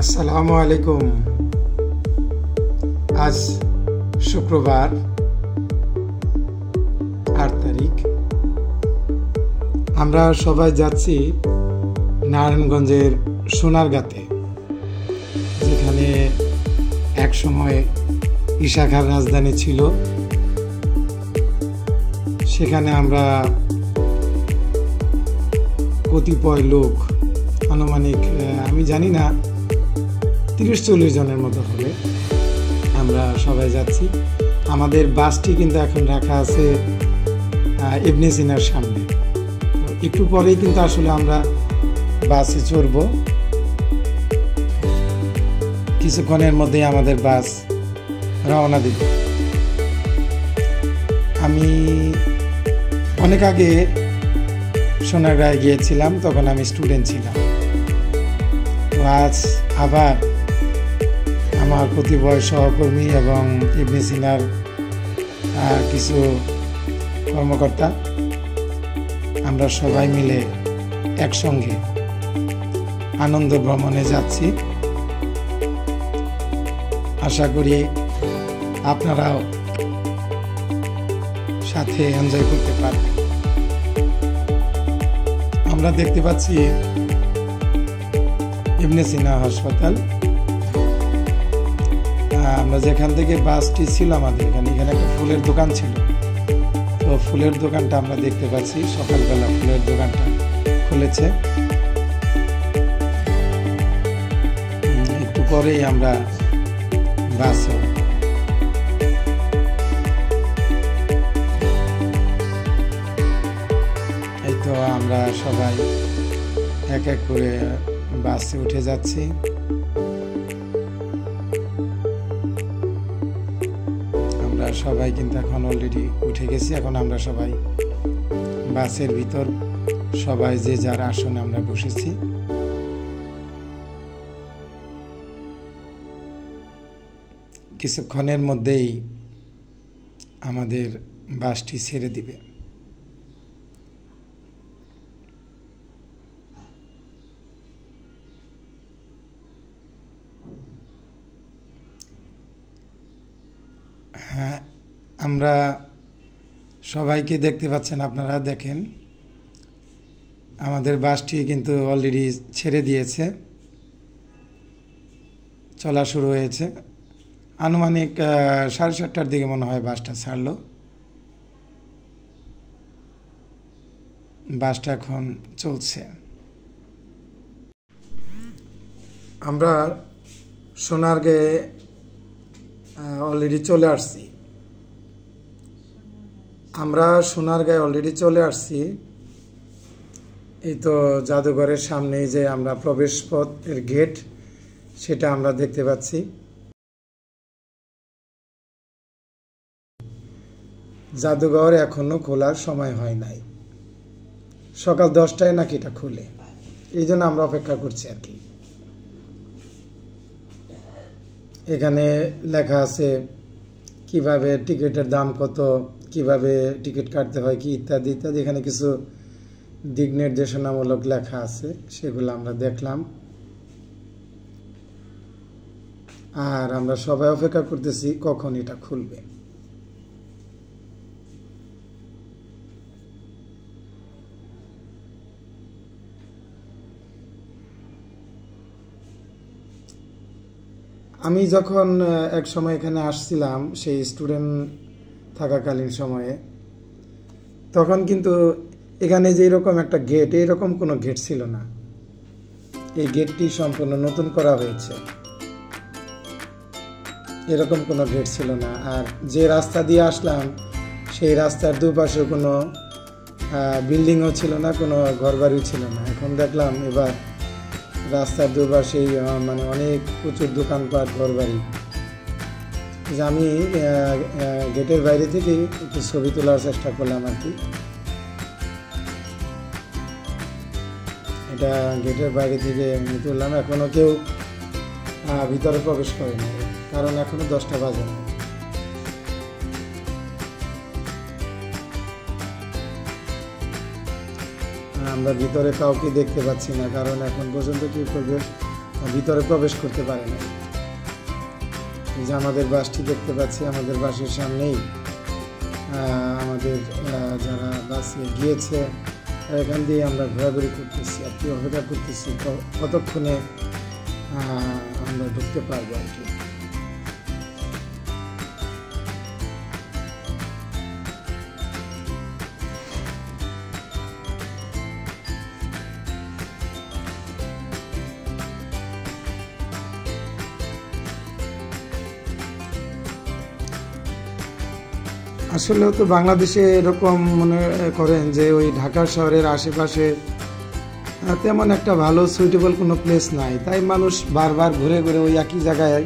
আসসালামু আলাইকুম। আজ শুক্রবার ৮ তারিখ। আমরা সবাই যাচ্ছি নারায়ণগঞ্জের সোনারগাঁতে, যেখানে এক সময় ইশাখার রাজধানী ছিল। সেখানে আমরা কতিপয় লোক, আনুমানিক আমি জানি না ৩০-৪০ জনের মতো হবে, আমরা সবাই যাচ্ছি। আমাদের বাসটি কিন্তু এখন রাখা আছে ইবনে সিনার সামনে। একটু পরেই কিন্তু আসলে আমরা বাসে চড়ব। কিছুক্ষণের মধ্যেই আমাদের বাস রওনা দিবে। আমি অনেক আগে সোনারগাঁয়ে গিয়েছিলাম, তখন আমি স্টুডেন্ট ছিলাম। তো আজ আবার আমার কতিপয় সহকর্মী এবং ইবনে সিনার কিছু কর্মকর্তা, আমরা সবাই মিলে একসঙ্গে আনন্দ ভ্রমণে যাচ্ছি। আশা করি আপনারাও সাথে এনজয় করতে পারবেন। আমরা দেখতে পাচ্ছি ইবনে সিনা হাসপাতাল। আমরা যেখান থেকে বাসটি ছিল, আমাদের এখানে একটা ফুলের দোকান ছিল। তো ফুলের দোকানটা আমরা দেখতে পাচ্ছি, সকালবেলা ফুলের দোকানটা খুলেছে। একটু পরেই আমরা বাসে এই তো আমরা সবাই এক এক করে বাসে উঠে যাচ্ছি। আমরা সবাই কিন্তু এখন অলরেডি উঠে গেছি। এখন আমরা সবাই বাসের ভিতর, সবাই যে যার আসনে আমরা বসেছি। কিছুক্ষণের মধ্যেই আমাদের বাসটি ছেড়ে দিবে। হ্যাঁ, আমরা সবাইকে দেখতে পাচ্ছেন, আপনারা দেখেন আমাদের বাসটি কিন্তু অলরেডি ছেড়ে দিয়েছে, চলা শুরু হয়েছে। আনুমানিক 7:30টার দিকে মনে হয় বাসটা ছাড়লো। বাসটা এখন চলছে। আমরা সোনারগাঁয়ে অলরেডি চলে আসছি। এই তো জাদুঘরের সামনেই যে আমরা প্রবেশ পথের গেট, সেটা আমরা দেখতে পাচ্ছি। জাদুঘর এখনো খোলার সময় হয় নাই, সকাল 10টায় নাকি এটা খুলে, এই জন্য আমরা অপেক্ষা করছি আর কি। এখানে লেখা আছে কিভাবে টিকিটের দাম কত, কিভাবে টিকিট কাটতে হয়, কি ইত্যাদি ইত্যাদি। এখানে কিছু দিক নির্দেশনামূলক লেখা আছে, সেগুলো আমরা দেখলাম। আর আমরা সবাই অপেক্ষা করতেছি কখন এটা খুলবে। আমি যখন এক সময় এখানে আসছিলাম, সেই স্টুডেন্ট থাকাকালীন সময়ে, তখন কিন্তু এখানে যে এরকম একটা গেট, এইরকম কোনো গেট ছিল না। এই গেটটি সম্পূর্ণ নতুন করা হয়েছে, এরকম কোনো গেট ছিল না। আর যে রাস্তা দিয়ে আসলাম, সেই রাস্তার দুপাশে কোনো বিল্ডিংও ছিল না, কোনো ঘরবাড়িও ছিল না। এখন দেখলাম এবার রাস্তার দুপাশেই মানে অনেক প্রচুর দোকানপাট, ঘরবাড়ি। আমি গেটের বাইরে থেকে একটু ছবি তোলার চেষ্টা করলাম আর কি। এটা গেটের বাইরে থেকে আমি তুললাম। এখনো কেউ ভিতরে প্রবেশ করেনি, কারণ এখনো 10টা বাজে না। আমরা ভিতরে কাউকে দেখতে পাচ্ছি না, কারণ এখন পর্যন্ত কি করবে, ভিতরে প্রবেশ করতে পারে না। এই যে আমাদের বাসটি দেখতে পাচ্ছি, আমাদের বাসের সামনেই আমাদের যারা বাসে গিয়েছে এখান দিয়ে আমরা ঘোরাঘুরি করতেছি আর কি, অপেক্ষা করতেছি কতক্ষণে আমরা ঢুকতে পারবো আর কি। আসলে তো বাংলাদেশে এরকম মনে করেন যে ওই ঢাকা শহরের আশেপাশে তেমন একটা ভালো সুইটেবল কোনো প্লেস নাই, তাই মানুষ বারবার ঘুরে ঘুরে ওই একই জায়গায়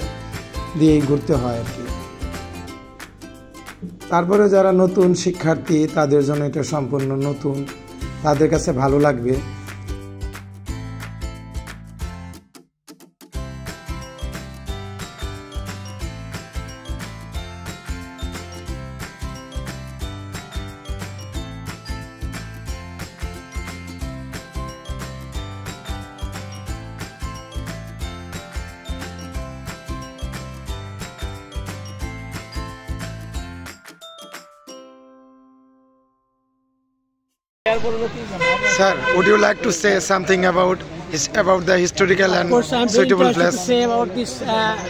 দিয়েই ঘুরতে হয় আর কি। তারপরে যারা নতুন শিক্ষার্থী তাদের জন্য এটা সম্পূর্ণ নতুন, তাদের কাছে ভালো লাগবে। Sir, would you like to say something about the historical and suitable place? To say about this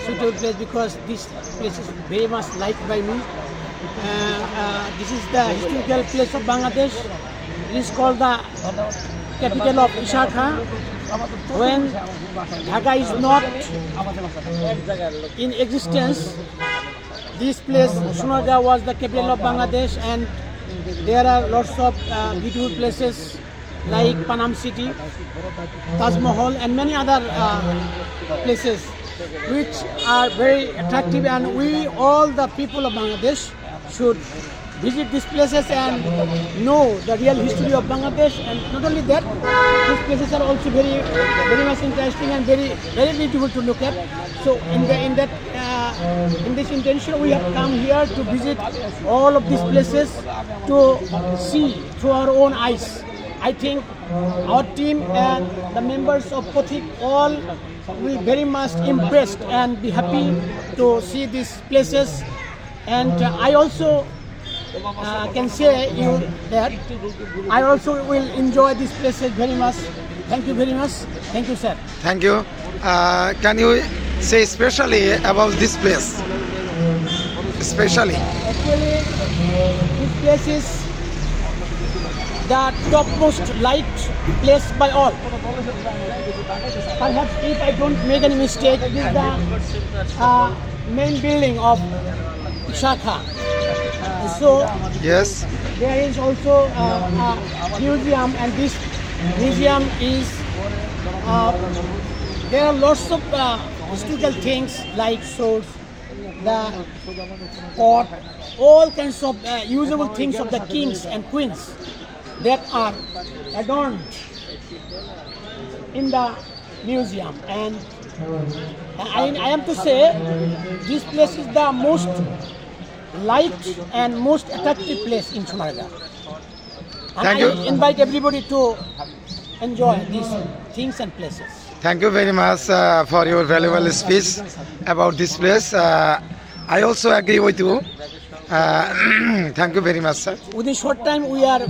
suitable place because this place is very much liked by me. This is the historical place of Bangladesh. It is called the capital of Visakhapatnam. When Dhaka is not in existence, this place Sonagarh was the capital of Bangladesh, and there are lots of beautiful places like Panam City, Taj Mahal and many other places which are very attractive, and we all the people of Bangladesh should visit these places and know the real history of Bangladesh. And not only that, these places are also very much interesting and very beautiful to look at. So in this intention we have come here to visit all of these places to see through our own eyes. I think our team and the members of Pothik all will very much impressed and be happy to see these places. And I also can say you that I also will enjoy these places very much. Thank you very much. Thank you, sir. Thank you. Can you say especially about this place? Especially. Actually, this place is the topmost liked place by all. Perhaps if I don't make any mistake, this is the main building of Shakha. So yes, there is also a museum, and this museum is there are lots of historical things like swords, the pot, all kinds of usable things of the kings and queens that are adorned in the museum. And I am to say this place is the most liked and most attractive place in Sonagarh. And Thank you. I invite everybody to enjoy these things and places. Thank you very much for your valuable speech about this place. I also agree with you. Thank you very much, sir. Within short time we are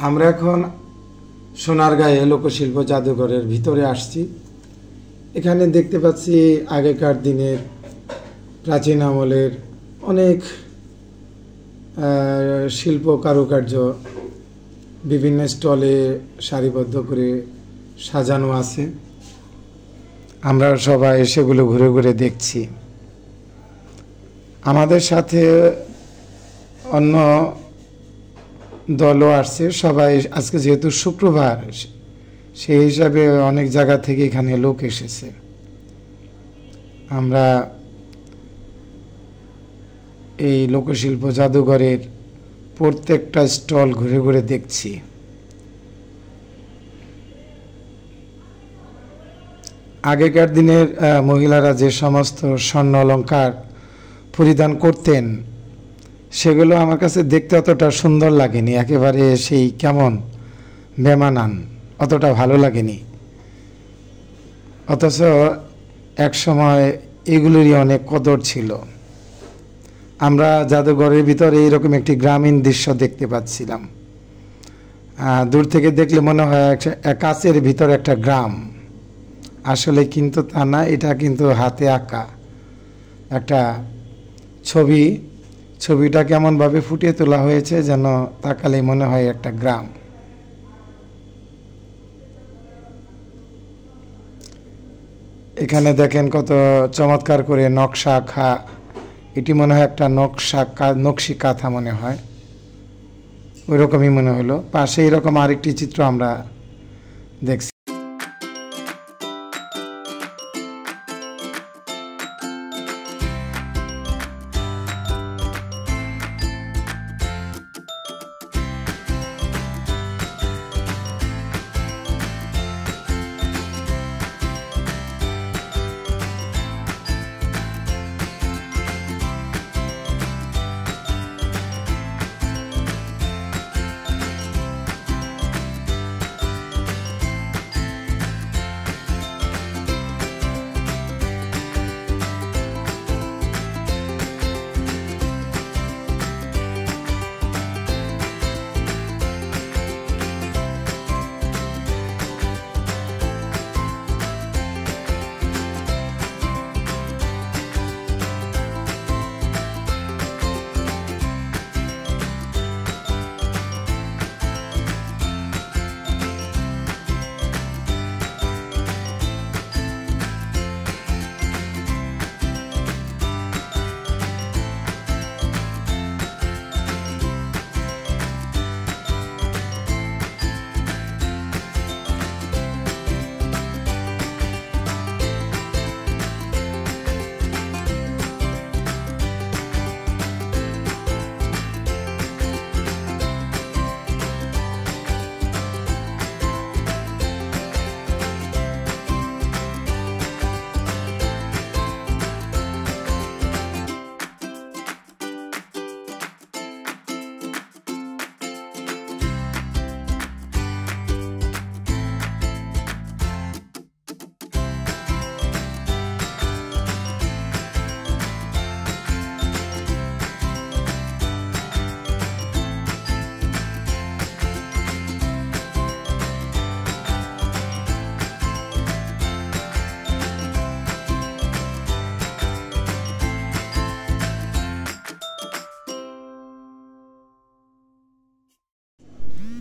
আমরা এখন সোনারগাঁয়ে লোকশিল্প জাদুঘরের ভিতরে আসছি। এখানে দেখতে পাচ্ছি আগেকার দিনের প্রাচীন আমলের অনেক শিল্প কারুকার্য বিভিন্ন স্টলে সারিবদ্ধ করে সাজানো আছে। আমরা সবাই সেগুলো ঘুরে ঘুরে দেখছি। আমাদের সাথে অন্য দলও আসছে। সবাই আজকে যেহেতু শুক্রবার, সেই হিসাবে অনেক জায়গা থেকে এখানে লোক এসেছে। আমরা এই লোকশিল্প জাদুঘরের প্রত্যেকটা স্টল ঘুরে ঘুরে দেখছি। আগেকার দিনের মহিলারা যে সমস্ত স্বর্ণ অলংকার পরিধান করতেন, সেগুলো আমার কাছে দেখতে অতটা সুন্দর লাগেনি, একেবারে সেই কেমন বেমানান, অতটা ভালো লাগেনি। অথচ এক সময় এগুলোরই অনেক কদর ছিল। আমরা জাদুঘরের ভিতরে এইরকম একটি গ্রামীণ দৃশ্য দেখতে পাচ্ছিলাম। দূর থেকে দেখলে মনে হয় কাচের ভিতর একটা গ্রাম, আসলে কিন্তু তা না। এটা কিন্তু হাতে আঁকা একটা ছবি। ছবিটা কেমনভাবে ফুটিয়ে তোলা হয়েছে যেন তাকালে মনে হয় একটা গ্রাম। এখানে দেখেন কত চমৎকার করে নকশা আঁকা। এটি মনে হয় একটা নকশি কাঁথা মনে হয়, ওই রকমই মনে হলো। পাশে এরকম আরেকটি চিত্র আমরা দেখছি।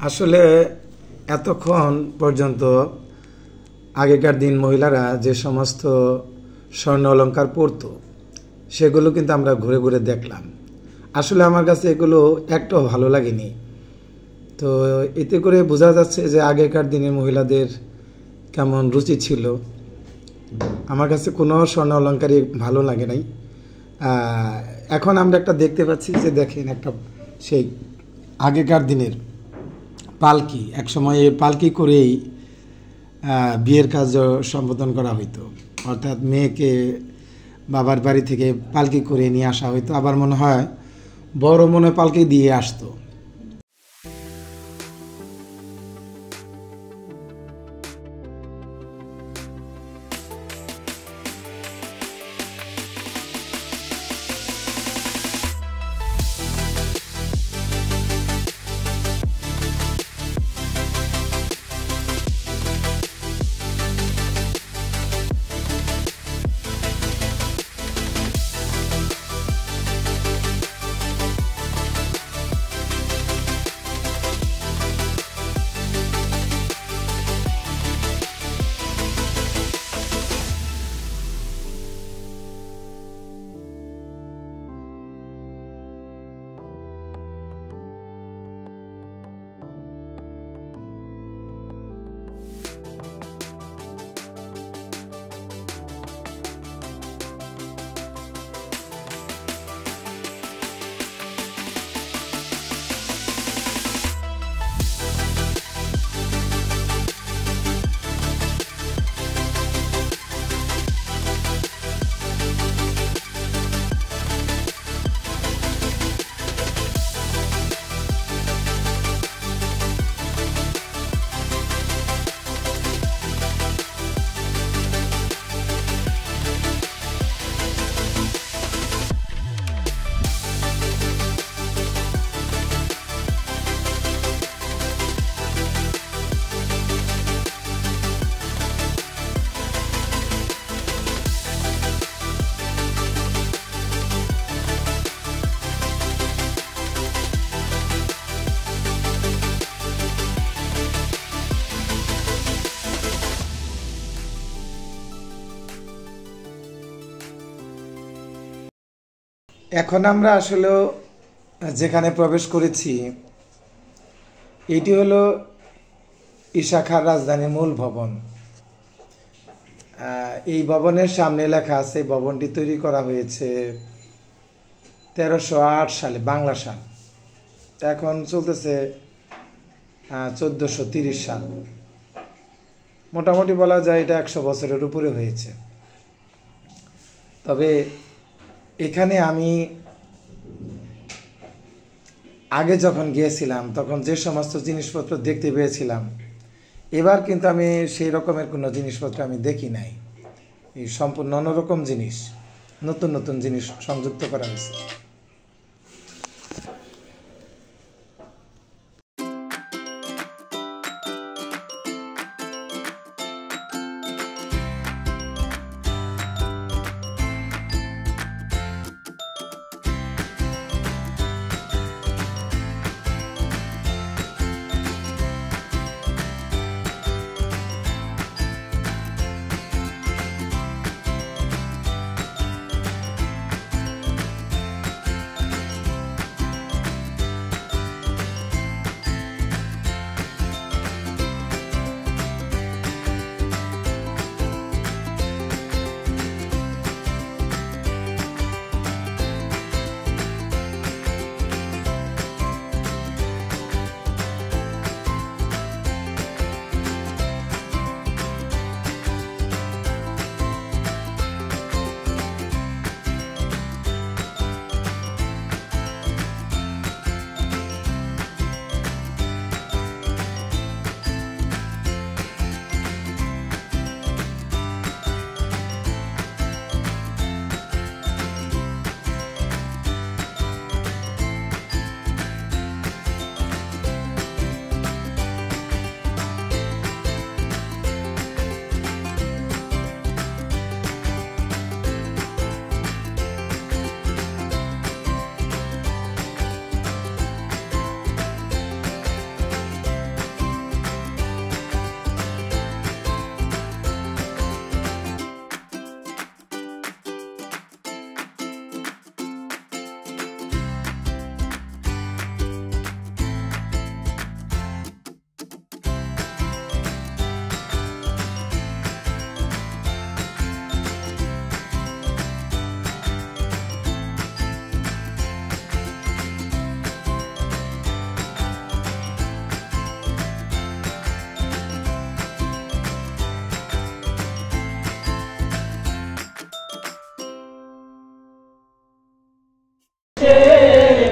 আসলে এতক্ষণ পর্যন্ত আগেকার দিন মহিলারা যে সমস্ত স্বর্ণ অলংকার পরতো, সেগুলো কিন্তু আমরা ঘুরে ঘুরে দেখলাম। আসলে আমার কাছে এগুলো একটাও ভালো লাগেনি। তো এতে করে বোঝা যাচ্ছে যে আগেকার দিনের মহিলাদের কেমন রুচি ছিল। আমার কাছে কোনো স্বর্ণ অলংকারই ভালো লাগে নাই। এখন আমরা একটা দেখতে পাচ্ছি যে দেখেন একটা সেই আগেকার দিনের পালকি। একসময় এই পালকি করেই বিয়ের কাজ সম্পাদন করা হইতো, অর্থাৎ মেয়েকে বাবার বাড়ি থেকে পালকি করে নিয়ে আসা হইতো। আবার মনে হয় বড় মনে পালকি দিয়ে আসতো। এখন আমরা আসলে যেখানে প্রবেশ করেছি এটি হলো ইশাখার রাজধানীর মূল ভবন। এই ভবনের সামনে লেখা আছে ভবনটি তৈরি করা হয়েছে 1308 সালে, বাংলা সাল। এখন চলতেছে 1430 সাল। মোটামুটি বলা যায় এটা 100 বছরের উপরে হয়েছে। তবে এখানে আমি আগে যখন গিয়েছিলাম তখন যে সমস্ত জিনিসপত্র দেখতে পেয়েছিলাম, এবার কিন্তু আমি সেই রকমের কোনো জিনিসপত্র আমি দেখি নাই। এই সম্পূর্ণ অন্যরকম জিনিস, নতুন নতুন জিনিস সংযুক্ত করা হয়েছে।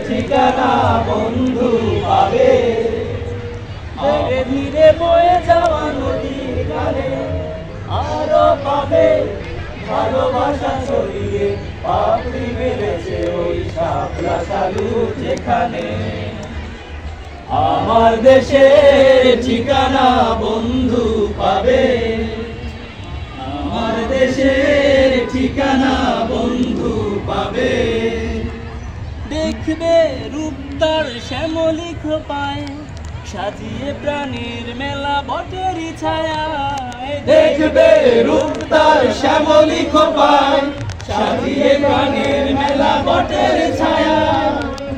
ঠিকানা বন্ধু পাবে, ধীরে ধীরে বয়ে যাওয়া নদীর গানে আরো পাবে ভালোবাসা ছড়িয়ে পাপড়ি মেলেছে ওই শাপলা শালু যেখানে। আমার দেশের ঠিকানা বন্ধু পাবে, আমার দেশের ঠিকানা বন্ধু পাবে। দেখবে রূপ তার শ্যামলি খোপায় সাজিয়ে প্রাণীর মেলা বটেরই ছায়া, দেখবে রূপ তার শ্যামলি খোপায় সাজিয়ে প্রাণীর মেলা বটের ছায়া।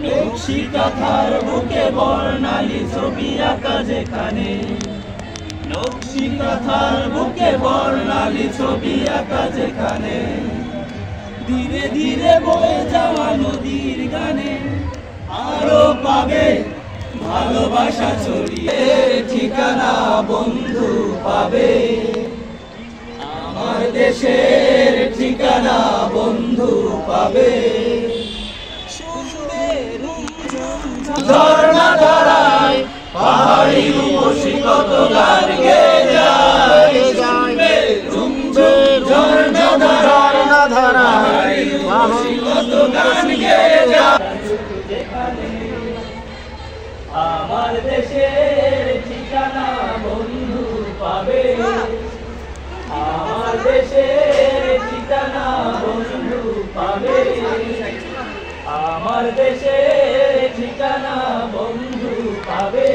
নকশি কাঁথার বুকে বর্ণালী ছবি আঁকা যেখানে, নকশি কাঁথার বুকে বর্ণালী ছবি আঁকা যেখানে। ধীরে ধীরে বয়ে যাওয়া নদীর গানে আরো পাবে ভালোবাসা ছড়িয়ে ঠিকানা বন্ধু পাবে, আমার দেশের ঠিকানা বন্ধু পাবে। ঝর্ণা ধারায় পাহাড়ি রূপসী কত গান গেয়ে যায়, ঝর্ণা ধারায় পাহাড়ি কত গান গেয়ে যায়। আমার দেশের ঠিকানা বন্ধু পাবে, আমার দেশের ঠিকানা বন্ধু পাবে, আমার দেশের ঠিকানা বন্ধু পাবে।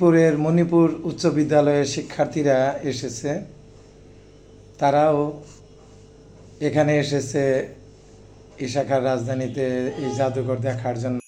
মিরপুরের মণিপুর উচ্চ বিদ্যালয়ের শিক্ষার্থীরা এসেছে, তারাও এখানে এসেছে ঈশা খাঁর রাজধানীতে এই জাদুঘর দেখার জন্য।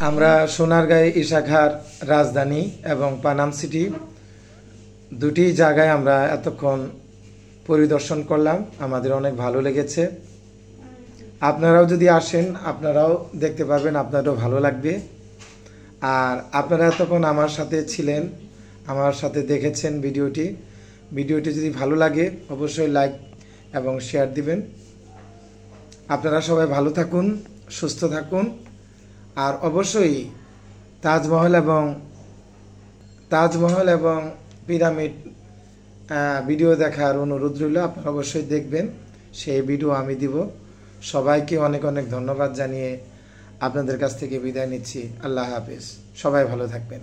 আমরা সোনারগাঁয়ে ঈশা খাঁর রাজধানী এবং পানাম সিটি দুটি জায়গায় আমরা এতক্ষণ পরিদর্শন করলাম, আমাদের অনেক ভালো লেগেছে। আপনারাও যদি আসেন আপনারাও দেখতে পাবেন, আপনারও ভালো লাগবে। আর আপনারা এতক্ষণ আমার সাথে ছিলেন, আমার সাথে দেখেছেন ভিডিওটি যদি ভালো লাগে অবশ্যই লাইক এবং শেয়ার দিবেন। আপনারা সবাই ভালো থাকুন, সুস্থ থাকুন। আর অবশ্যই তাজমহল এবং পিরামিড ভিডিও দেখার অনুরোধ রইল, আপনারা অবশ্যই দেখবেন, সেই ভিডিও আমি দিব। সবাইকে অনেক অনেক ধন্যবাদ জানিয়ে আপনাদের কাছ থেকে বিদায় নিচ্ছি। আল্লাহ হাফেজ, সবাই ভালো থাকবেন।